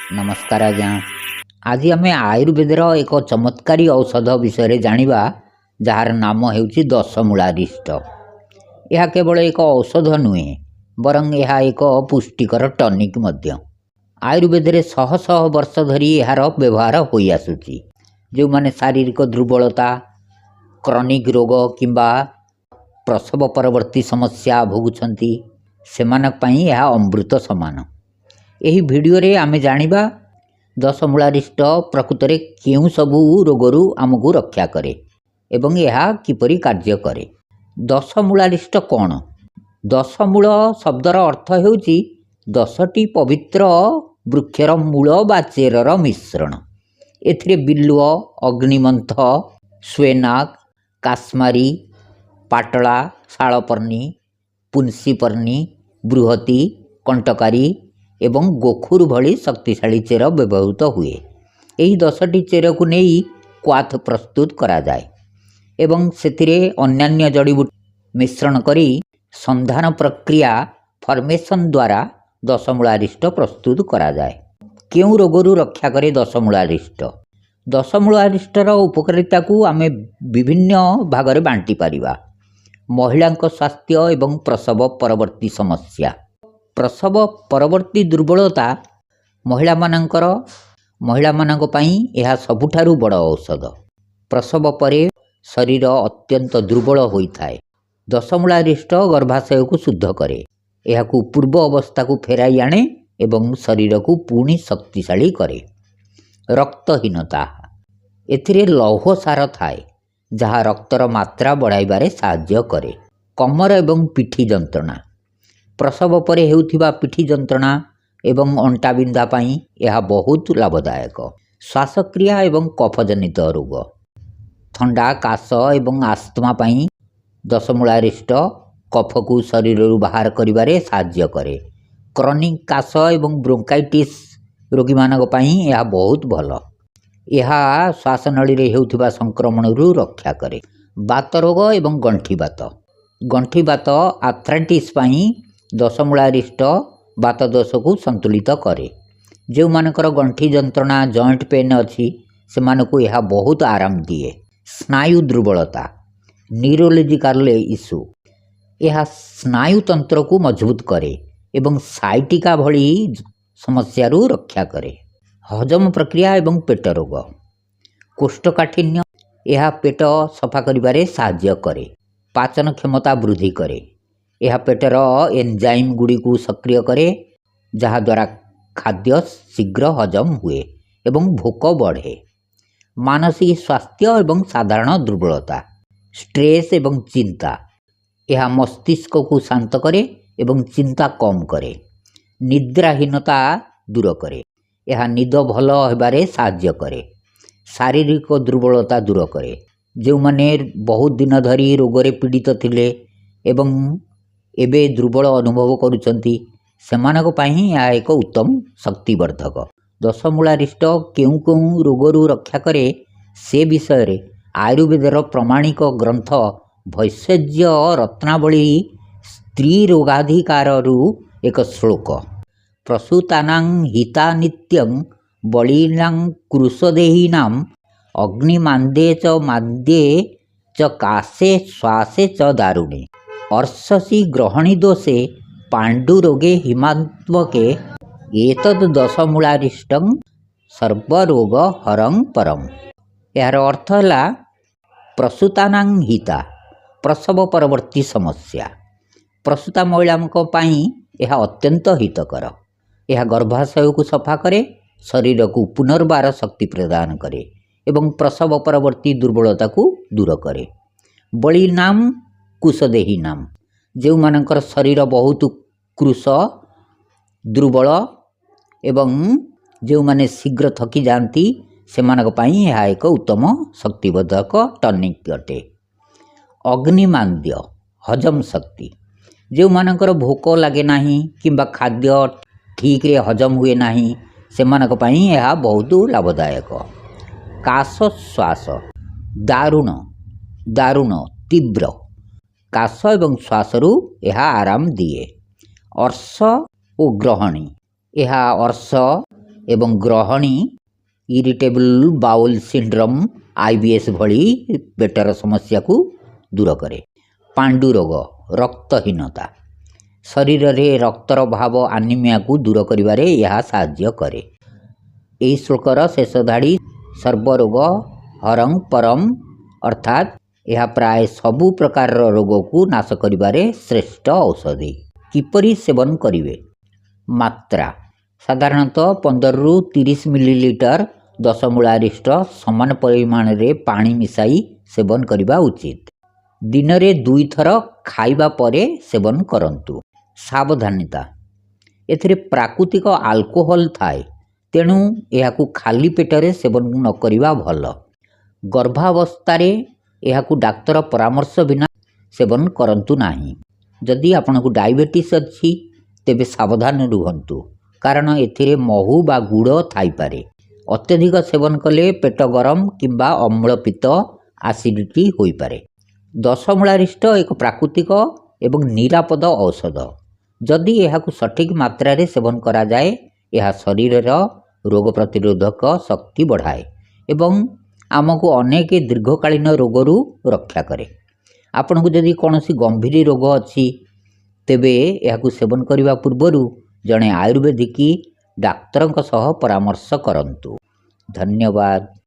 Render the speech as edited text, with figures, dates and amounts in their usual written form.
नमस्कार आज्ञा। आज आम आयुर्वेदर एक चमत्कारी औषध विषय जानिबा जार नाम हेउची दशमूलारिष्ट। यह केवल एक औषध नुहे बरं यह एक पुष्टिकर टनिक मध्य। आयुर्वेद रे शह शह वर्ष धरी यार व्यवहार हो आसुची। जो माने शारीरिक दुर्बलता, क्रॉनिक रोग किंबा प्रसव परवर्ती समस्या भोगुछंती सेमानक पई यह अमृत समान। यही वीडियो रे आमे जानिबा दशमूलारिष्ट प्रकृत रे केउ सबु रोगरू आमको रक्षा करे एवं यह किपरि कार्य करे। दशमूलारिष्ट कौन? दशमूल शब्दर अर्थ हेउची 10टी पवित्र वृक्षर मूल बा चेरर मिश्रण। एथिरे बिल्व, अग्निमंथ, स्वेनाक, काश्मारी, पाटला, शालपर्णी, पुंसीपर्णी, बृहति, कंटकारी एवं गोखुर भली शक्तिशाली चेर व्यवहृत हुए। यही 10टी चेर को नहीं क्वाथ प्रस्तुत करा जाए एवं सेथिरे अन्यान्य जड़ीबूटी मिश्रण करी संधान प्रक्रिया फॉर्मेशन द्वारा दशमूलारिष्ट प्रस्तुत करा जाए। केउ रोगरू रक्षा करे दशमूलारिष्ट? दशमूलारिष्टर उपकारिता को आमे विभिन्न भागरे बांटी पारिबा। महिला स्वास्थ्य एवं प्रसव परवर्ती समस्या। प्रसव परवर्ती दुर्बलता महिला मानक पई यह सबुठारु बड़ औषध। प्रसव परे शरीर अत्यंत दुर्बल होइथाए। दशमूलारिष्ट गर्भाशय को शुद्ध करे, यह पूर्व अवस्था को फेराई आने एवं शरीर को पुणी शक्तिशाली करे। रक्तहीनता, एथिरे लौह सार थाए जहाँ रक्तर मात्रा बढ़ाइबारे साहाय्य करे। कमर एवं पिठी जंत्रणा, प्रसव परे हेउथिबा पिठी जंत्रणा एवं अंटा बिंधा पाई यह बहुत लाभदायक। श्वासक्रिया एवं कफजनित रोग, थंडा, काश एवं आस्थमा पाई दशमूलारिष्ट कफ को शरीर बाहर करिबारे साहाय्य करे। क्रॉनिक काश एवं ब्रोंकाइटिस रोगी मानक पाई यह बहुत भल। यह श्वासनली रे हेउथिबा संक्रमण रु रक्षा करे। बात रोग एवं गंठीबात आर्थराइटिस पाई दशमूलारिष्ट बात दोष को संतुलित करे। जो मानकर गंठी जंत्रणा, जॉइंट पेन अच्छी से मानकु यह बहुत आराम दिए। स्नायु दुर्बलता, न्यूरोलॉजिकल इश्यू, यह स्नायु तंत्र को मजबूत करे एवं साइटिका भली समस्या रु रक्षा करे। हजम प्रक्रिया एवं पेट रोग, कोष्ठकाठिन्य, यह पेट सफा करिबारे साहाय्य करे। पाचन क्षमता वृद्धि करे, यह पेटर एंजाइम गुड़ी को सक्रिय करे जहाँ द्वारा खाद्य शीघ्र हजम हुए एवं भोक बढ़े। मानसिक स्वास्थ्य एवं साधारण दुर्बलता, स्ट्रेस एवं चिंता, यह मस्तिष्क को शांत करे एवं चिंता कम करे। निद्राहीनता दूर करे, यह निद भल होबारे साहाय्य करे। शारीरिक दुर्बलता दूर करे, जो माने बहुत दिन धरी रोगरे पीड़ित थिले एवं एबे दुर्बल अनुभव करुचंती सेमानक पाई यह एक उत्तम शक्तिवर्धक। दशमूलारिष्ट केउ केउ रोगरू रक्षा करे से विषय रे आयुर्वेदर प्रमाणिक ग्रंथ भैषज्य रत्नावली स्त्री रोगाधिकारु एक श्लोक। प्रसूतानां हिता नित्यं बलिनां कृशदेहिनां अग्निमान्दे च माद्ये च काशे श्वासे च दारुणे अर्शसी ग्रहणी दोषे पाण्डुरोगे हिमात्वके एतद् दशमूलारिष्टं सर्वरोग हरं परम। यार अर्थ है प्रसूतानां हिता, प्रसव परवर्ती समस्या। प्रसूता महिला यह अत्यंत हितकर। यह गर्भाशय को सफा करे, शरीर को पुनर्बार शक्ति प्रदान करे एवं प्रसव परवर्ती दुर्बलता को दूर करे। बलिनाम कुशदेही नाम, जो मानकर शरीर बहुत कृश दुर्बल एवं जो माने शीघ्र थकी जाती से यह एक उत्तम शक्तिवर्धक टनिक अटे। अग्निमांद्य हजम शक्ति, जो मानकर भोक लगे नहीं किंबा खाद्य ठीक रे हजम हुए नहीं से यह बहुत लाभदायक। काश श्वास, दारुण तीव्र काश एवं श्वासरू यह आराम दिए। अर्श और ग्रहणी, यह अर्श ଏବଂ ଗ୍ରହଣୀ, ଇରିଟେବଲ୍ ବାଉଲ୍ ସିଣ୍ଡ୍ରୋମ୍, IBS ଭଳି ପେଟର ସମସ୍ୟାକୁ ଦୂର କରେ। ପାଣ୍ଡୁ ରୋଗ, ରକ୍ତହୀନତା, ଶରୀରରେ ରକ୍ତର ଅଭାବ ଆନିମିଆକୁ ଦୂର କରିବାରେ ଏହା ସାହାଯ୍ୟ କରେ। ଏହି ଶ୍ଲୋକର ଶେଷ ଧାଡ଼ି ସର୍ବରୋଗ ହରଂ ପରମ୍, ଅର୍ଥାତ୍ ଏହା ପ୍ରାୟ ସବୁ ପ୍ରକାରର ରୋଗକୁ ନାଶ କରିବାରେ ଶ୍ରେଷ୍ଠ ଔଷଧି। କିପରି ସେବନ କରିବେ? ମାତ୍ରା ସାଧାରଣତଃ 15ରୁ 30 ମିଲିଲିଟର 10 ମୂଳାରିଷ୍ଟ ସମାନ ପରିମାଣରେ ପାଣି ମିଶାଇ ସେବନ କରିବା ଉଚିତ। ଦିନରେ 2 ଥର ଖାଇବା ପରେ ସେବନ କରନ୍ତୁ। ସାବଧାନତା, ଏଥିରେ ପ୍ରାକୃତିକ ଆଲକୋହଲ ଥାଏ, ତେଣୁ ଏହାକୁ ଖାଲି ପେଟରେ ସେବନ ନ କରିବା ଭଲ। ଗର୍ଭାବସ୍ଥାରେ ଏହାକୁ ଡାକ୍ତର ପରାମର୍ଶ ବିନା ସେବନ କରନ୍ତୁ ନାହିଁ। ଯଦି ଆପଣଙ୍କୁ ଡାଇବେଟିସ୍ ଅଛି ତେବେ ସାବଧାନ ରୁହନ୍ତୁ, କାରଣ ଏଥିରେ ମହୁ ବା ଗୁଡ଼ ଥାଇପାରେ। ଅତ୍ୟଧିକ ସେବନ କଲେ ପେଟ ଗରମ କିମ୍ବା ଅମ୍ଳପିତ୍ତ ଆସିଡିଟି ହୋଇପାରେ। 10 ମୂଳାରିଷ୍ଟ ଏକ ପ୍ରାକୃତିକ ଏବଂ ନିରାପଦ ଔଷଧ। ଯଦି ଏହାକୁ ସଠିକ୍ ମାତ୍ରାରେ ସେବନ କରାଯାଏ, ଏହା ଶରୀରର ରୋଗ ପ୍ରତିରୋଧକ ଶକ୍ତି ବଢ଼ାଏ ଏବଂ ଆମକୁ ଅନେକ ଦୀର୍ଘକାଳୀନ ରୋଗରୁ ରକ୍ଷା କରେ। ଆପଣଙ୍କୁ ଯଦି କୌଣସି ଗମ୍ଭୀର ରୋଗ ଅଛି ତେବେ ଏହାକୁ ସେବନ କରିବା ପୂର୍ବରୁ ଜଣେ ଆୟୁର୍ବେଦିକ ଡାକ୍ତରଙ୍କ ସହ ପରାମର୍ଶ କରନ୍ତୁ। ଧନ୍ୟବାଦ।